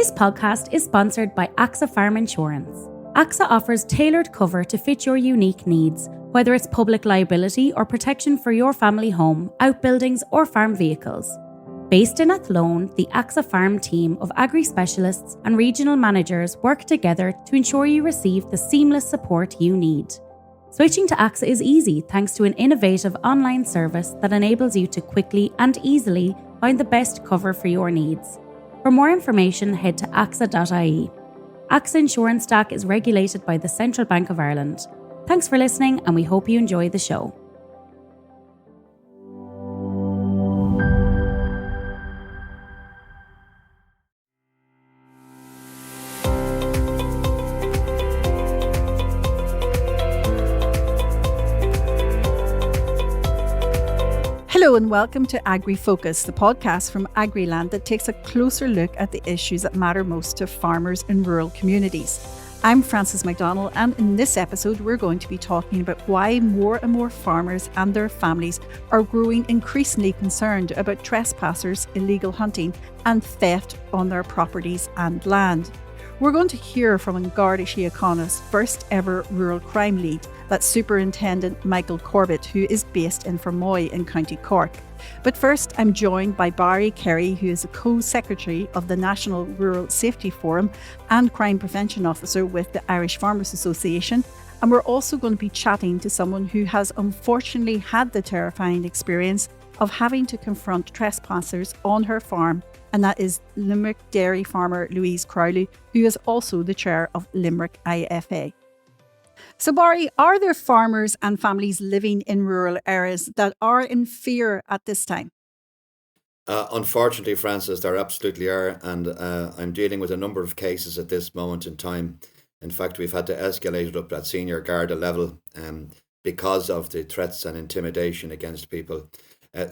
This podcast is sponsored by AXA Farm Insurance. AXA offers tailored cover to fit your unique needs, whether it's public liability or protection for your family home, outbuildings or farm vehicles. Based in Athlone, the AXA Farm team of agri-specialists and regional managers work together to ensure you receive the seamless support you need. Switching to AXA is easy thanks to an innovative online service that enables you to quickly and easily find the best cover for your needs. For more information, head to axa.ie. AXA Insurance DAC is regulated by the Central Bank of Ireland. Thanks for listening, and we hope you enjoy the show. Hello and welcome to AgriFocus, the podcast from Agriland that takes a closer look at the issues that matter most to farmers in rural communities. I'm Frances McDonald, and in this episode we're going to be talking about why more and more farmers and their families are growing increasingly concerned about trespassers, illegal hunting and theft on their properties and land. We're going to hear from An Garda Siochana's first ever rural crime lead, that's Superintendent Michael Corbett, who is based in Fermoy in County Cork. But first, I'm joined by Barry Carey, who is a co-secretary of the National Rural Safety Forum and Crime Prevention Officer with the Irish Farmers Association. And we're also going to be chatting to someone who has unfortunately had the terrifying experience of having to confront trespassers on her farm, and that is Limerick dairy farmer Louise Crowley, who is also the chair of Limerick IFA. So Barry, are there farmers and families living in rural areas that are in fear at this time? Unfortunately, Francis, there absolutely are, and I'm dealing with a number of cases at this moment in time. In fact, we've had to escalate it up at senior Garda level because of the threats and intimidation against people.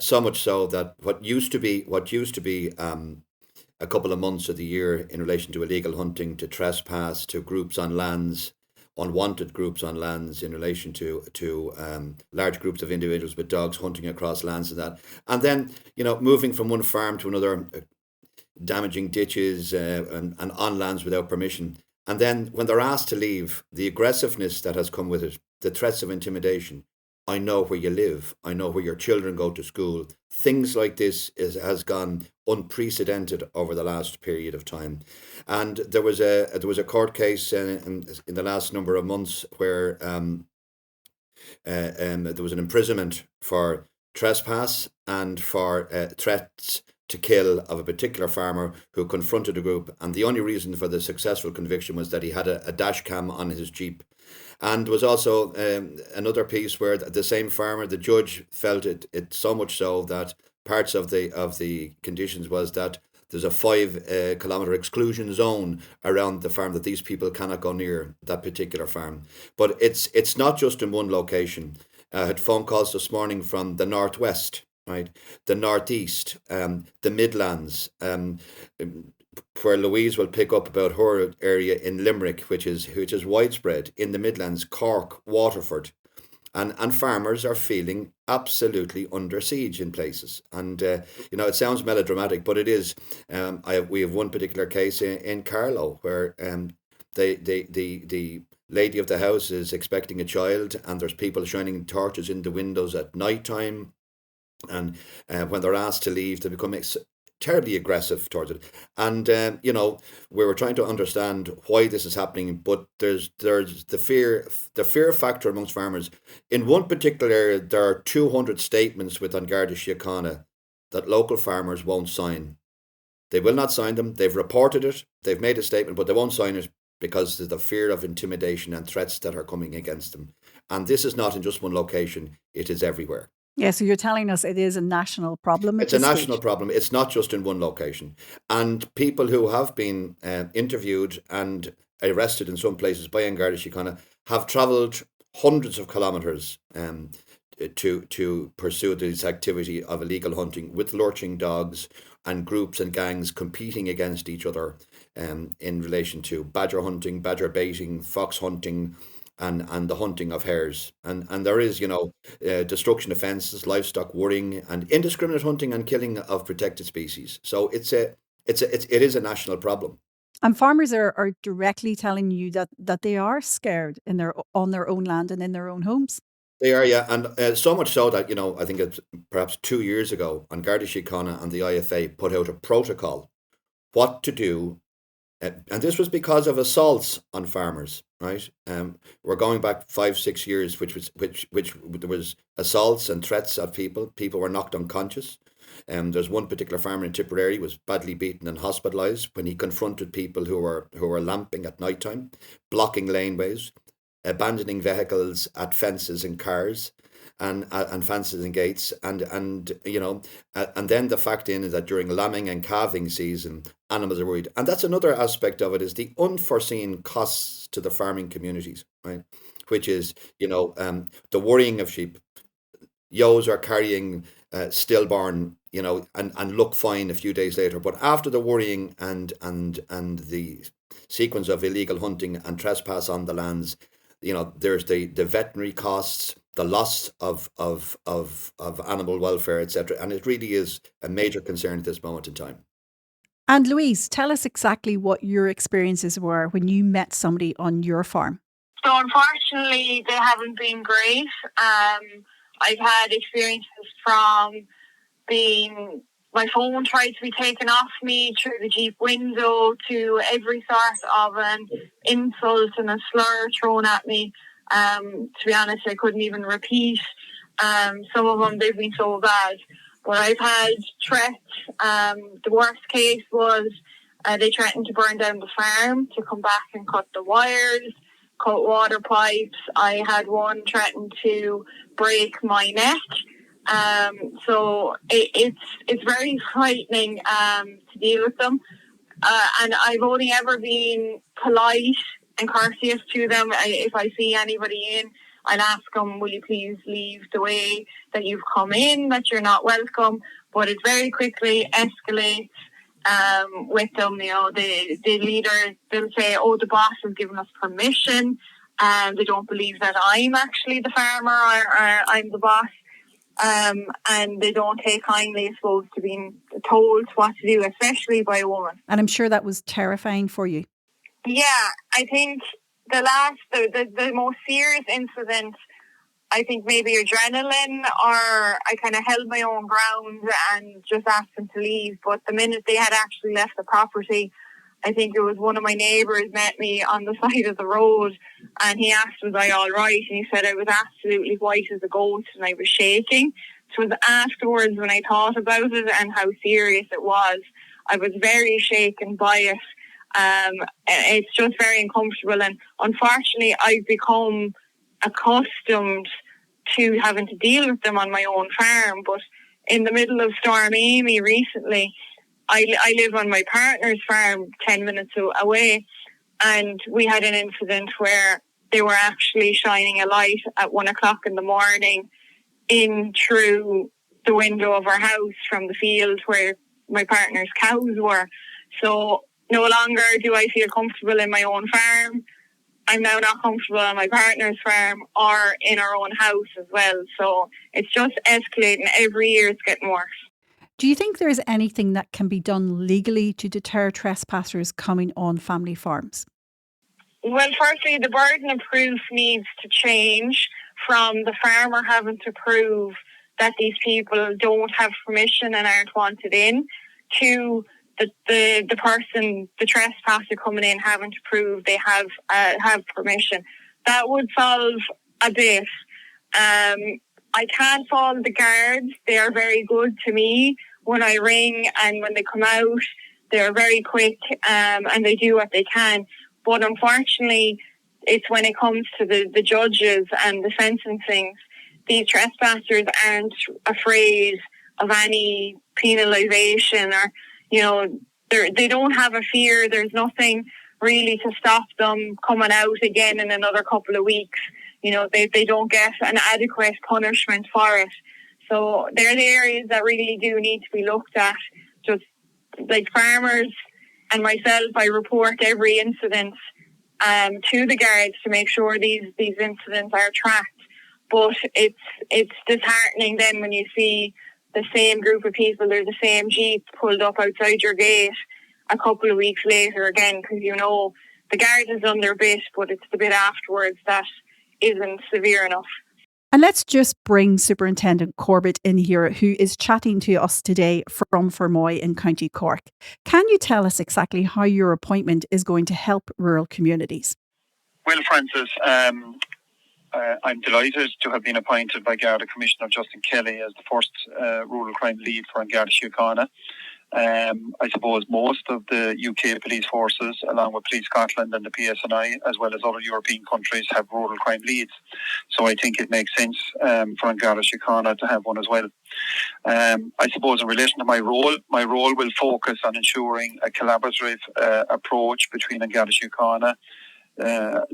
So much so that what used to be a couple of months of the year in relation to illegal hunting, to trespass, to groups on lands, unwanted groups on lands in relation to large groups of individuals with dogs hunting across lands and that. And then, moving from one farm to another, damaging ditches and on lands without permission. And then when they're asked to leave, the aggressiveness that has come with it, the threats of intimidation. I know where you live. I know where your children go to school. Things like this has gone unprecedented over the last period of time. And there was a court case in the last number of months where there was an imprisonment for trespass and for threats to kill of a particular farmer who confronted a group. And the only reason for the successful conviction was that he had a dash cam on his Jeep. And there was also another piece where the same farmer, the judge felt it so much so that parts of the conditions was that there's a 5 kilometre exclusion zone around the farm, that these people cannot go near that particular farm. But it's not just in one location. I had phone calls this morning from the northwest, right, the northeast, the Midlands, where Louise will pick up about her area in Limerick, which is widespread in the Midlands, Cork, Waterford, and farmers are feeling absolutely under siege in places. And it sounds melodramatic, but it is. We have one particular case in Carlow where the lady of the house is expecting a child, and there's people shining torches in the windows at night time, and when they're asked to leave, they become terribly aggressive towards it. And we were trying to understand why this is happening, but there's the fear factor amongst farmers. In one particular area, there are 200 statements with An Garda Siochana that local farmers won't sign. They will not sign them. They've reported it. They've made a statement, but they won't sign it because of the fear of intimidation and threats that are coming against them. And this is not in just one location. It is everywhere. Yeah, so you're telling us it is a national problem. It's a national problem. It's not just in one location. And people who have been interviewed and arrested in some places by An Garda Siochana have travelled hundreds of kilometres to pursue this activity of illegal hunting with lurching dogs and groups and gangs competing against each other in relation to badger hunting, badger baiting, fox hunting, and the hunting of hares. And there is, destruction offences, livestock worrying, and indiscriminate hunting and killing of protected species. So it is a national problem. And farmers are directly telling you that they are scared on their own land and in their own homes. They are, yeah, and so much so that, I think it's perhaps 2 years ago, An Garda Siochana and the IFA put out a protocol what to do, and this was because of assaults on farmers, right? We're going back 5-6 years, which there was assaults and threats of people. People were knocked unconscious. There's one particular farmer in Tipperary was badly beaten and hospitalised when he confronted people who were lamping at night time, blocking laneways, abandoning vehicles at fences and cars, and fences and gates, and then the fact is that during lambing and calving season, animals are worried, and that's another aspect of it, is the unforeseen costs to the farming communities, right? Which is the worrying of sheep. Ewes are carrying stillborn, and look fine a few days later, but after the worrying and the sequence of illegal hunting and trespass on the lands, there's the veterinary costs, the loss of animal welfare, etc. And it really is a major concern at this moment in time. And Louise, tell us exactly what your experiences were when you met somebody on your farm. So unfortunately, they haven't been great. I've had experiences from my phone tried to be taken off me through the Jeep window, to every sort of an insult and a slur thrown at me. To be honest, I couldn't even repeat. Some of them, they've been so bad. But I've had threats. The worst case was they threatened to burn down the farm, to come back and cut the wires, cut water pipes. I had one threaten to break my neck. So it's very frightening to deal with them. And I've only ever been polite and courteous to them. If I see anybody in, I'll ask them, will you please leave the way that you've come in, that you're not welcome. But it very quickly escalates with them. The leader, they'll say, oh, the boss has given us permission. They don't believe that I'm actually the farmer or I'm the boss. And they don't take kindly, I suppose, to being told what to do, especially by a woman. And I'm sure that was terrifying for you. Yeah, I think the most serious incident, I think maybe adrenaline, or I kind of held my own ground and just asked them to leave. But the minute they had actually left the property, I think it was one of my neighbours met me on the side of the road, and he asked, was I all right? And he said I was absolutely white as a ghost and I was shaking. So it was afterwards, when I thought about it and how serious it was, I was very shaken by it. It's just very uncomfortable, and unfortunately I've become accustomed to having to deal with them on my own farm. But in the middle of Storm Amy recently, I live on my partner's farm 10 minutes away, and we had an incident where they were actually shining a light at 1 o'clock in the morning in through the window of our house from the field where my partner's cows were. So no longer do I feel comfortable in my own farm. I'm now not comfortable on my partner's farm or in our own house as well. So it's just escalating. Every year it's getting worse. Do you think there's anything that can be done legally to deter trespassers coming on family farms? Well, firstly, the burden of proof needs to change from the farmer having to prove that these people don't have permission and aren't wanted in, to the person, the trespasser coming in, having to prove they have permission. That would solve a bit. I can't fault the guards. They are very good to me. When I ring and when they come out, they're very quick and they do what they can. But unfortunately, it's when it comes to the judges and the sentencing, these trespassers aren't afraid of any penalisation, or, they don't have a fear. There's nothing really to stop them coming out again in another couple of weeks. They don't get an adequate punishment for it. So they're the areas that really do need to be looked at. Just like farmers and myself, I report every incident to the guards to make sure these incidents are tracked. But it's disheartening then when you see the same group of people, they're the same Jeep pulled up outside your gate, a couple of weeks later again, because the Garda has done their bit, but it's the bit afterwards that isn't severe enough. And let's just bring Superintendent Corbett in here, who is chatting to us today from Fermoy in County Cork. Can you tell us exactly how your appointment is going to help rural communities? Well, Francis, I'm delighted to have been appointed by Garda Commissioner Justin Kelly as the first rural crime lead for An Garda Siochana. I suppose most of the UK police forces, along with Police Scotland and the PSNI, as well as other European countries, have rural crime leads. So I think it makes sense for An Garda Siochana to have one as well. I suppose in relation to my role will focus on ensuring a collaborative approach between An Garda Siochana,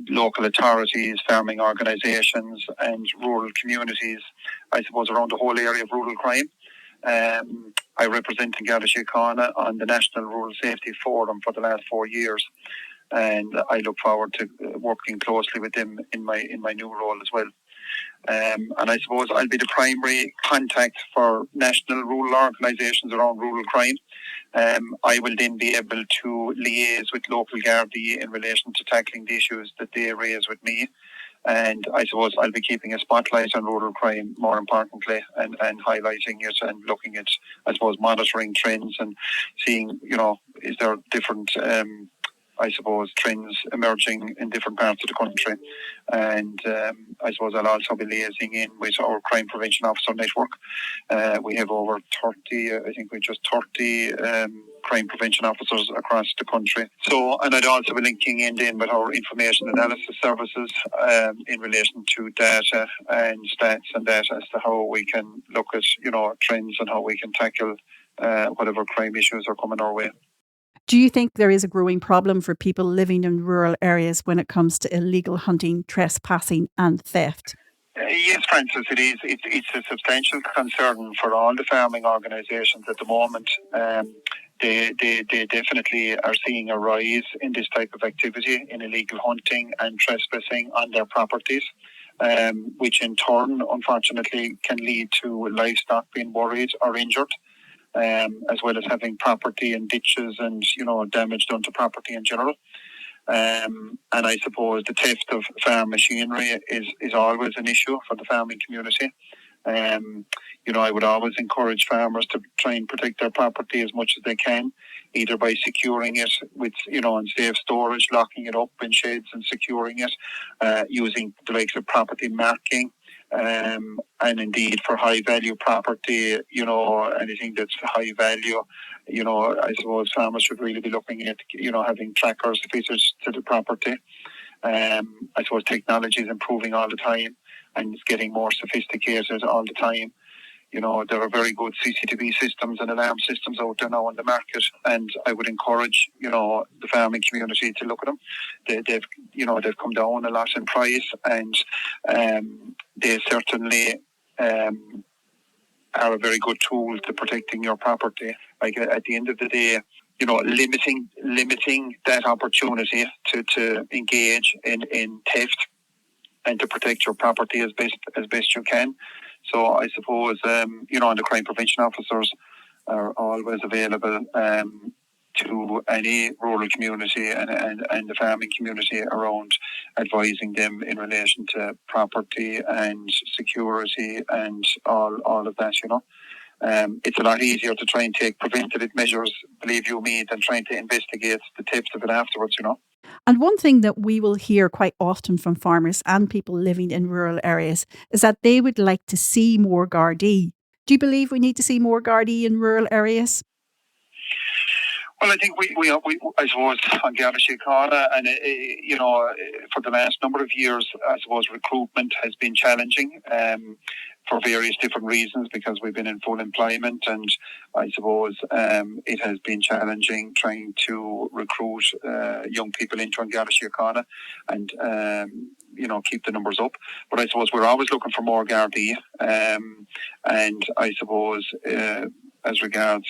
local authorities, farming organisations and rural communities, I suppose, around the whole area of rural crime. I represent An Garda Siochana on the National Rural Safety Forum for the last 4 years, and I look forward to working closely with them in my new role as well. And I suppose I'll be the primary contact for national rural organisations around rural crime. I will then be able to liaise with local Gardaí in relation to tackling the issues that they raise with me. And I suppose I'll be keeping a spotlight on rural crime, more importantly, and highlighting it and looking at, I suppose, monitoring trends and seeing, is there different, I suppose, trends emerging in different parts of the country. And I suppose I'll also be liaising in with our crime prevention officer network. We have over 30, I think we just 30 crime prevention officers across the country. So, and I'd also be linking in then with our information analysis services in relation to data and stats and data as to how we can look at, trends and how we can tackle whatever crime issues are coming our way. Do you think there is a growing problem for people living in rural areas when it comes to illegal hunting, trespassing and theft? Yes, Francis, it is. It's a substantial concern for all the farming organisations at the moment. They definitely are seeing a rise in this type of activity, in illegal hunting and trespassing on their properties, which in turn, unfortunately, can lead to livestock being worried or injured. As well as having property and ditches and, damage done to property in general. And I suppose the theft of farm machinery is always an issue for the farming community. I would always encourage farmers to try and protect their property as much as they can, either by securing it with, in safe storage, locking it up in sheds and securing it, using the likes of property marking. And indeed for high value property, anything that's high value, I suppose farmers should really be looking at, having trackers fitted to the property. I suppose technology is improving all the time and it's getting more sophisticated all the time. There are very good CCTV systems and alarm systems out there now on the market, and I would encourage, the farming community to look at them. They've come down a lot in price, and they certainly are a very good tool to protecting your property. Like at the end of the day, limiting that opportunity to engage in theft and to protect your property as best you can. So I suppose, and the crime prevention officers are always available to any rural community and the farming community around advising them in relation to property and security and all of that, It's a lot easier to try and take preventative measures, believe you me, than trying to investigate the tips of it afterwards, And one thing that we will hear quite often from farmers and people living in rural areas is that they would like to see more Gardaí. Do you believe we need to see more Gardaí in rural areas? Well, I think we I suppose, An Garda Siochana, and for the last number of years, I suppose recruitment has been challenging for various different reasons, because we've been in full employment, and I suppose it has been challenging trying to recruit young people into An Garda Siochana and keep the numbers up. But I suppose we're always looking for more Gardaí, and I suppose as regards,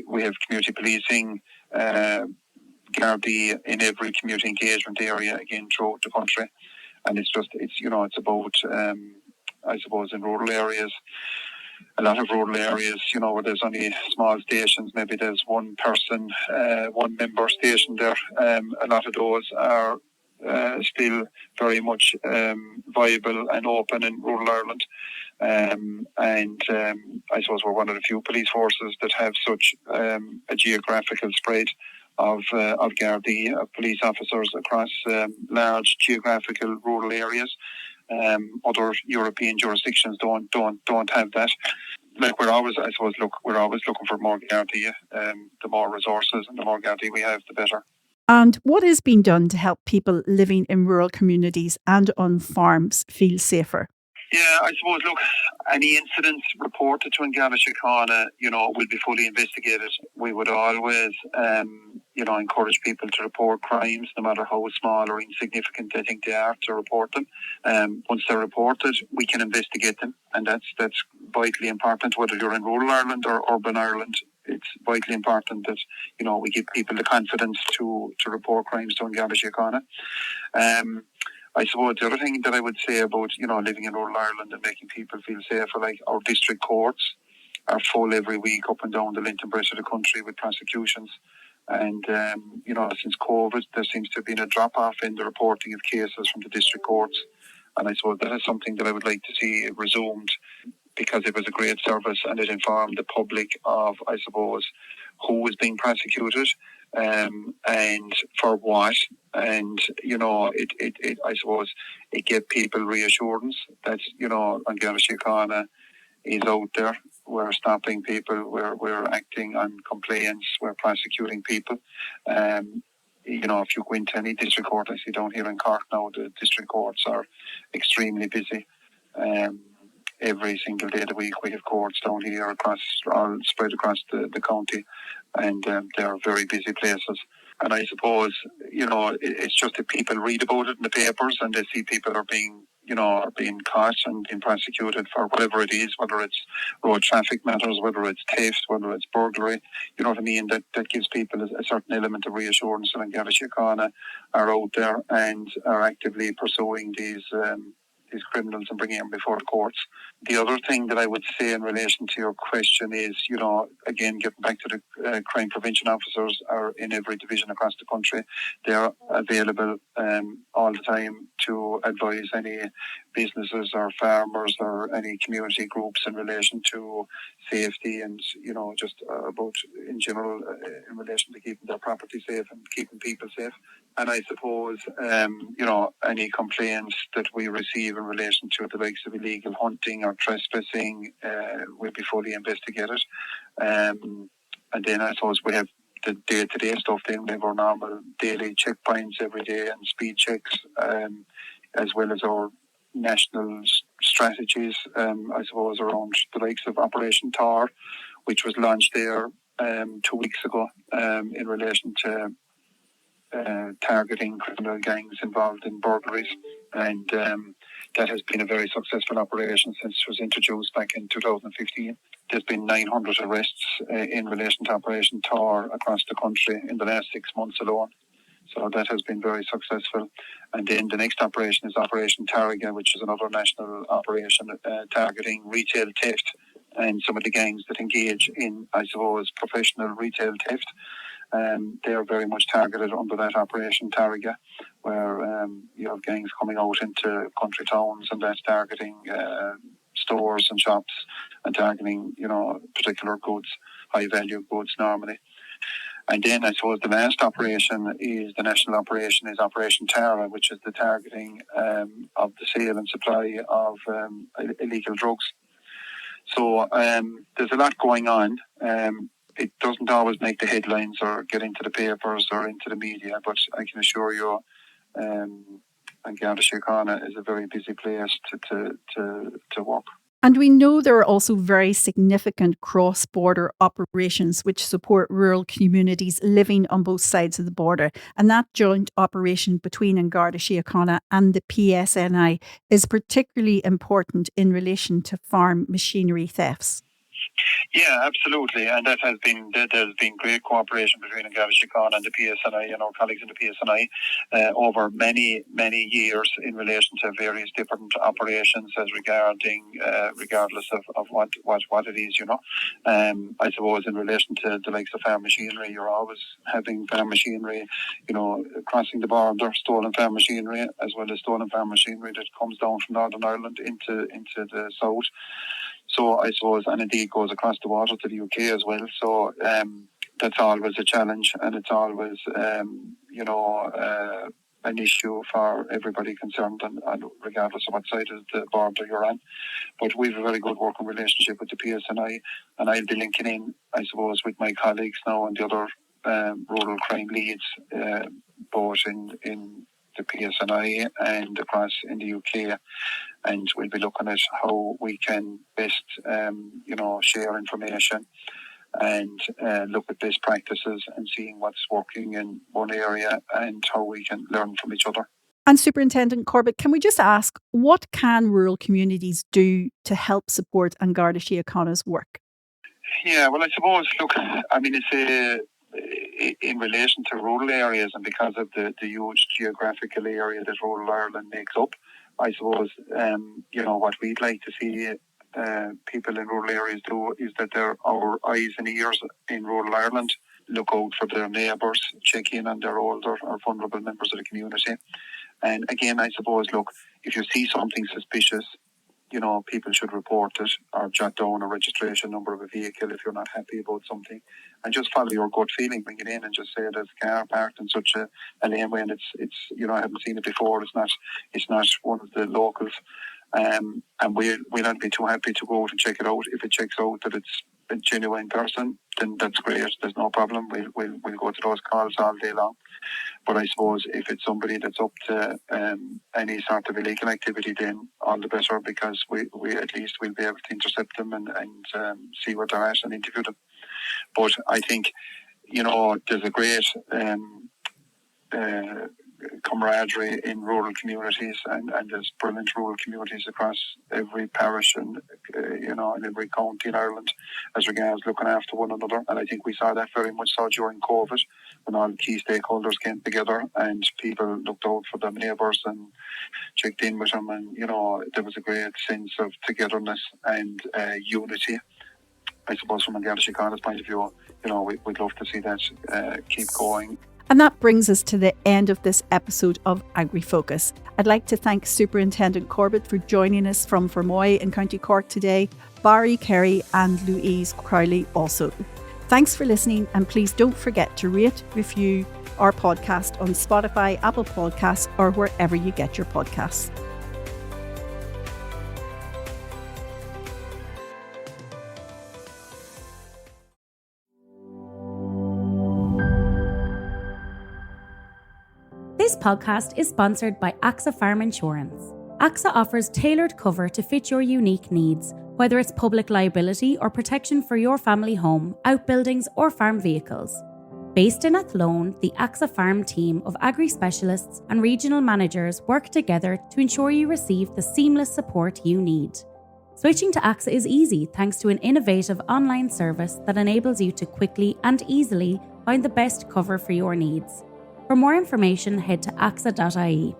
we have community policing, Gardaí in every community engagement area, again, throughout the country. And it's about, I suppose, in rural areas, a lot of rural areas, where there's only small stations, maybe there's one person, one member station there. A lot of those are still very much viable and open in rural Ireland. I suppose we're one of the few police forces that have such a geographical spread of Gardaí, of police officers across large geographical rural areas. Other European jurisdictions don't have that. Like we're always looking for more Gardaí. The more resources and the more Gardaí we have, the better. And what is being done to help people living in rural communities and on farms feel safer? Yeah, I suppose, look, any incidents reported to An Garda Siochana, will be fully investigated. We would always, encourage people to report crimes, no matter how small or insignificant they think they are, to report them. Once they're reported, we can investigate them, and that's vitally important, whether you're in rural Ireland or urban Ireland. It's vitally important that, we give people the confidence to report crimes to An Garda Siochana. I suppose the other thing that I would say about, living in rural Ireland and making people feel safer, like our district courts are full every week up and down the length and breadth of the country with prosecutions. And, since COVID, there seems to have been a drop-off in the reporting of cases from the district courts. And I suppose that is something that I would like to see resumed, because it was a great service and it informed the public of, I suppose, who was being prosecuted and for what. And, I suppose it gave people reassurance that, An Garda Siochana is out there. We're stopping people, we're acting on complaints, we're prosecuting people. If you go into any district court, I see down here in Cork now, the district courts are extremely busy. Every single day of the week we have courts down here all spread across the county, and they are very busy places. And I suppose, it's just that people read about it in the papers and they see people are being caught and being prosecuted for whatever it is, whether it's road traffic matters, whether it's theft, whether it's burglary. You know what I mean? That gives people a certain element of reassurance that An Garda Siochana are out there and are actively pursuing these criminals and bringing them before the courts. The other thing that I would say in relation to your question is, again, getting back to the crime prevention officers are in every division across the country. They are available all the time to advise any businesses or farmers or any community groups in relation to safety and, just about in general in relation to keeping their property safe and keeping people safe. And I suppose, any complaints that we receive in relation to the likes of illegal hunting or trespassing will be fully investigated. And then I suppose we have the day-to-day stuff. Then we have our normal daily checkpoints every day and speed checks, as well as our national strategies, I suppose, around the likes of Operation Tar, which was launched there 2 weeks ago in relation to targeting criminal gangs involved in burglaries. And that has been a very successful operation since it was introduced back in 2015. There's been 900 arrests in relation to Operation Tar across the country in the last 6 months alone. So that has been very successful. And then the next operation is Operation Targa, which is another national operation targeting retail theft and some of the gangs that engage in, I suppose, professional retail theft. They are very much targeted under that Operation Targa, where you have gangs coming out into country towns and that's targeting stores and shops and targeting, particular goods, high-value goods normally. And then I suppose the last operation is the national operation is Operation Tara, which is the targeting of the sale and supply of illegal drugs. So there's a lot going on. It doesn't always make the headlines or get into the papers or into the media, but I can assure you An Garda Siochana is a very busy place to work. And we know there are also very significant cross-border operations which support rural communities living on both sides of the border. And that joint operation between An Garda Siochana and the PSNI is particularly important in relation to farm machinery thefts. Yeah, absolutely, and there's been great cooperation between An Garda Siochana and the PSNI and our colleagues in the PSNI over many years in relation to various different operations as regardless of what it is, I suppose in relation to the likes of farm machinery, you're always having farm machinery, crossing the border, stolen farm machinery, as well as stolen farm machinery that comes down from Northern Ireland into the south. So I suppose, and indeed goes across the water to the UK as well. So that's always a challenge, and it's always, an issue for everybody concerned, and regardless of what side of the border you're on. But we have a very good working relationship with the PSNI, and I'll be linking in, I suppose, with my colleagues now and the other rural crime leads, both in the PSNI and across in the UK. And we'll be looking at how we can best, share information and look at best practices and seeing what's working in one area and how we can learn from each other. And Superintendent Corbett, can we just ask, what can rural communities do to help support An Garda Síochána's work? Yeah, well, I suppose, look, I mean, it's in relation to rural areas, and because of the huge geographical area that rural Ireland makes up, I suppose, what we'd like to see people in rural areas do is that they're our eyes and ears in rural Ireland, look out for their neighbours, check in on their older or vulnerable members of the community. And again, I suppose, look, if you see something suspicious, people should report it or jot down a registration number of a vehicle if you're not happy about something, and just follow your gut feeling. Bring it in and just say there's a car parked in such a laneway, and it's I haven't seen it before. It's not one of the locals, and we'll not be too happy to go out and check it out. If it checks out that it's a genuine person, then that's great. There's no problem. We'll go to those calls all day long. But I suppose if it's somebody that's up to any sort of illegal activity, then all the better, because we at least will be able to intercept them and see where they're at and interview them. But I think, there's a great camaraderie in rural communities, and there's brilliant rural communities across every parish and in every county in Ireland as regards looking after one another. And I think we saw that very much so during COVID, when all key stakeholders came together and people looked out for their neighbours and checked in with them, and there was a great sense of togetherness and unity. I suppose from An Garda Síochana's point of view, we'd love to see that keep going. And that brings us to the end of this episode of AgriFocus. I'd like to thank Superintendent Corbett for joining us from Fermoy in County Cork today, Barry Carey and Louise Crowley also. Thanks for listening, and please don't forget to rate, review our podcast on Spotify, Apple Podcasts, or wherever you get your podcasts. This podcast is sponsored by AXA Farm Insurance. AXA offers tailored cover to fit your unique needs, whether it's public liability or protection for your family home, outbuildings or farm vehicles. Based in Athlone, the AXA Farm team of agri-specialists and regional managers work together to ensure you receive the seamless support you need. Switching to AXA is easy thanks to an innovative online service that enables you to quickly and easily find the best cover for your needs. For more information, head to axa.ie.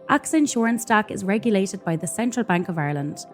AXA Insurance Stack is regulated by the Central Bank of Ireland.